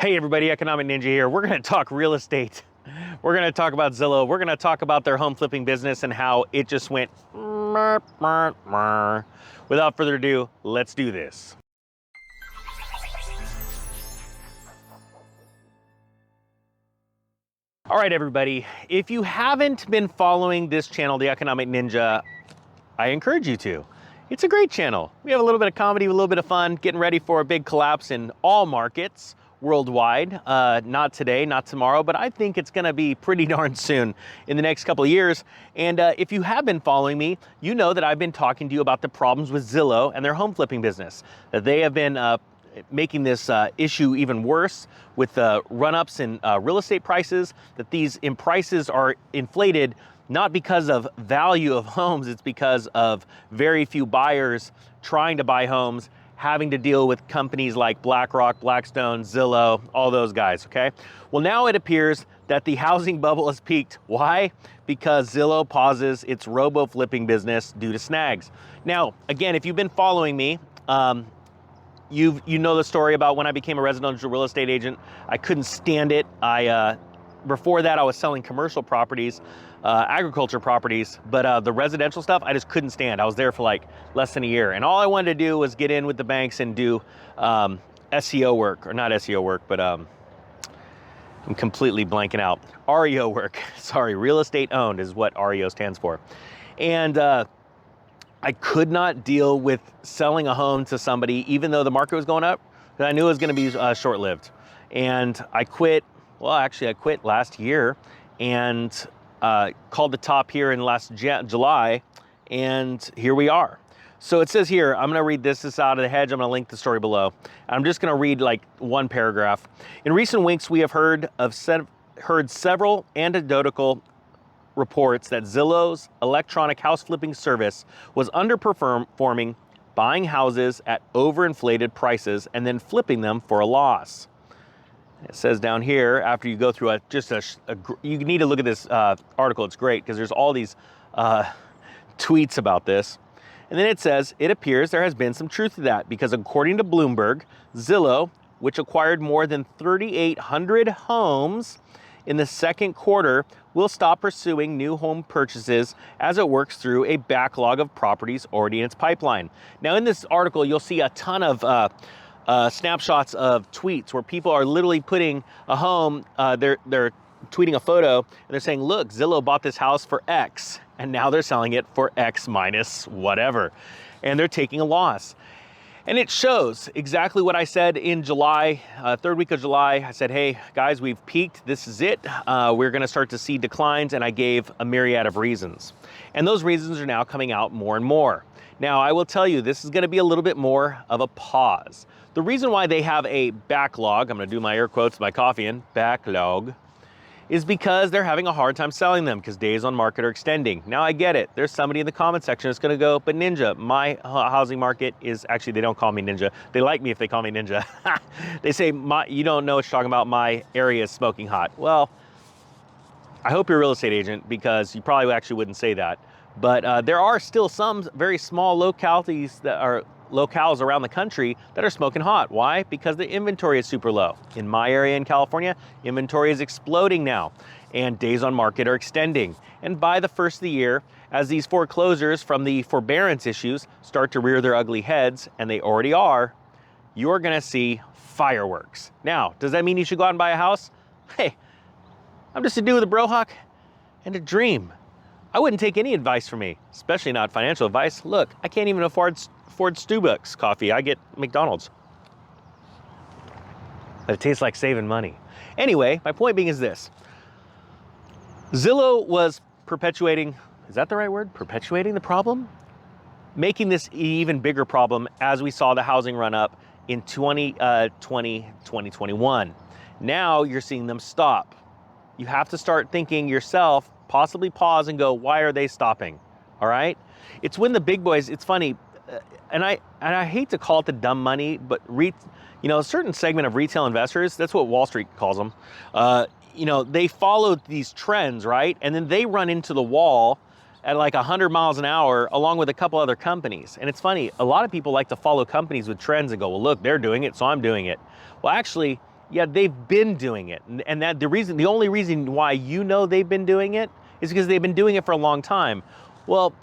Hey everybody, Economic Ninja here. We're gonna talk real estate. We're gonna talk about Zillow. We're gonna talk about their home flipping business and how it just went mer, mer, mer. Without further ado, let's do this. All right, everybody. If you haven't been following this channel, the Economic Ninja, I encourage you to. It's a great channel. We have a little bit of comedy, a little bit of fun, getting ready for a big collapse in all markets worldwide. Not today, not tomorrow, but I think it's gonna be pretty darn soon in the next couple of years. And if you have been following me, you know that I've been talking to you about the problems with Zillow and their home flipping business. That they have been making this issue even worse with the run-ups in real estate prices, that these prices are inflated not because of value of homes, it's because of very few buyers trying to buy homes, having to deal with companies like BlackRock, Blackstone, Zillow, all those guys, okay? Well, now it appears that the housing bubble has peaked. Why? Because Zillow pauses its robo-flipping business due to snags. Now, again, if you've been following me, you know the story about when I became a residential real estate agent. I couldn't stand it. Before that, I was selling commercial properties, agriculture properties, but the residential stuff, I just couldn't stand. I was there for like less than a year. And all I wanted to do was get in with the banks and do SEO work, or not SEO work, but I'm completely blanking out. REO work, sorry, real estate owned is what REO stands for. And I could not deal with selling a home to somebody, even though the market was going up, because I knew it was gonna be short-lived. And I quit. Well, actually, I quit last year and called the top here in last July, and here we are. So it says here, I'm gonna read this is out of the hedge. I'm gonna link the story below. I'm just gonna read like one paragraph. In recent weeks, we have heard several anecdotal reports that Zillow's electronic house flipping service was underperforming, buying houses at overinflated prices and then flipping them for a loss. It says down here, after you go through you need to look at this article. It's great because there's all these tweets about this. And then it says, it appears there has been some truth to that because according to Bloomberg, Zillow, which acquired more than 3,800 homes in the second quarter, will stop pursuing new home purchases as it works through a backlog of properties already in its pipeline. Now in this article, you'll see a ton of snapshots of tweets where people are literally putting a home, they're tweeting a photo and they're saying, look, Zillow bought this house for X and now they're selling it for X minus whatever. And they're taking a loss. And it shows exactly what I said in July, third week of July. I said, hey guys, we've peaked, this is it. We're gonna start to see declines, and I gave a myriad of reasons. And those reasons are now coming out more and more. Now, I will tell you, this is gonna be a little bit more of a pause. The reason why they have a backlog, I'm gonna do my air quotes, my coffee in, backlog, is because they're having a hard time selling them because days on market are extending. Now I get it. There's somebody in the comment section that's gonna go, but Ninja, my housing market is, actually they don't call me Ninja. They like me if they call me Ninja. They say, you don't know what you're talking about, my area is smoking hot. Well, I hope you're a real estate agent because you probably actually wouldn't say that. But there are still some very small localities that are locales around the country that are smoking hot. Why? Because the inventory is super low. In my area in California, inventory is exploding now and days on market are extending. And by the first of the year, as these foreclosures from the forbearance issues start to rear their ugly heads, and they already are, you're gonna see fireworks. Now, does that mean you should go out and buy a house? Hey, I'm just a dude with a brohawk and a dream. I wouldn't take any advice from me, especially not financial advice. Look, I can't even afford Starbucks coffee. I get McDonald's. But it tastes like saving money. Anyway, my point being is this. Zillow was perpetuating, is that the right word? Perpetuating the problem? Making this an even bigger problem as we saw the housing run up in 2020, 2021. Now you're seeing them stop. You have to start thinking yourself, possibly pause and go, why are they stopping? All right? It's when the big boys, it's funny, and I hate to call it the dumb money, but a certain segment of retail investors, that's what Wall Street calls them, they follow these trends, right? And then they run into the wall at like 100 miles an hour along with a couple other companies. And it's funny, a lot of people like to follow companies with trends and go, well, look, they're doing it, so I'm doing it. Well, actually, Yeah, they've been doing it. And that the only reason why you know they've been doing it is because they've been doing it for a long time. Well,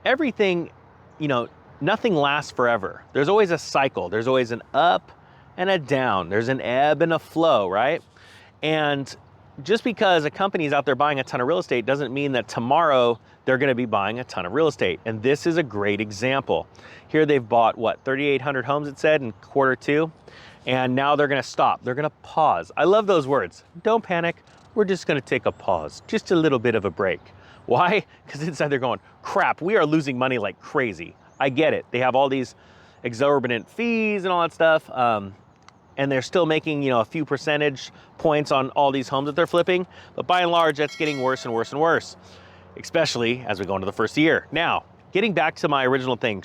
everything, you know, nothing lasts forever. There's always a cycle. There's always an up and a down. There's an ebb and a flow, right? And just because a company is out there buying a ton of real estate doesn't mean that tomorrow they're going to be buying a ton of real estate. And this is a great example. Here they've bought, what, 3,800 homes, it said, in Q2. And now they're going to stop. They're going to pause. I love those words. Don't panic. We're just going to take a pause, just a little bit of a break. Why? Because inside they're going, crap, we are losing money like crazy. I get it. They have all these exorbitant fees and all that stuff. And they're still making, you know, a few percentage points on all these homes that they're flipping. But by and large, that's getting worse and worse and worse, especially as we go into the first year. Now, getting back to my original thing,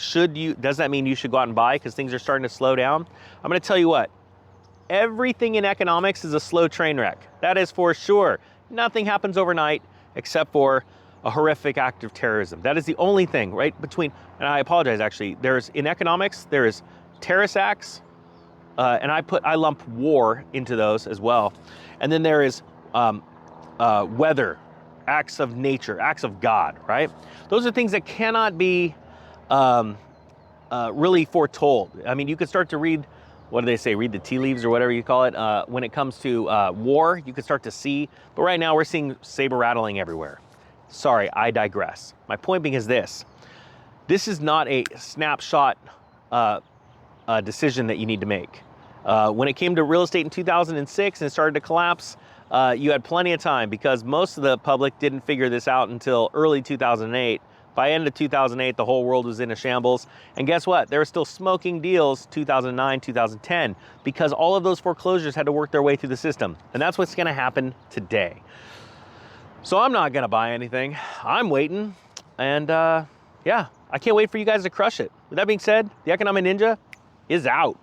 does that mean you should go out and buy because things are starting to slow down? I'm going to tell you what, everything in economics is a slow train wreck. That is for sure. Nothing happens overnight except for a horrific act of terrorism. That is the only thing, right? And I apologize, actually, in economics, there is terrorist acts, and I lump war into those as well. And then there is weather, acts of nature, acts of God, right? Those are things that cannot be really foretold. I mean, you could start to read, what do they say, read the tea leaves or whatever you call it. When it comes to war, you could start to see, but right now we're seeing saber rattling everywhere. Sorry, I digress. My point being is this is not a snapshot decision that you need to make. When it came to real estate in 2006 and it started to collapse, you had plenty of time because most of the public didn't figure this out until early 2008. By end of 2008, the whole world was in a shambles. And guess what? There were still smoking deals 2009, 2010, because all of those foreclosures had to work their way through the system. And that's what's gonna happen today. So I'm not gonna buy anything. I'm waiting. And yeah, I can't wait for you guys to crush it. With that being said, the Economic Ninja is out.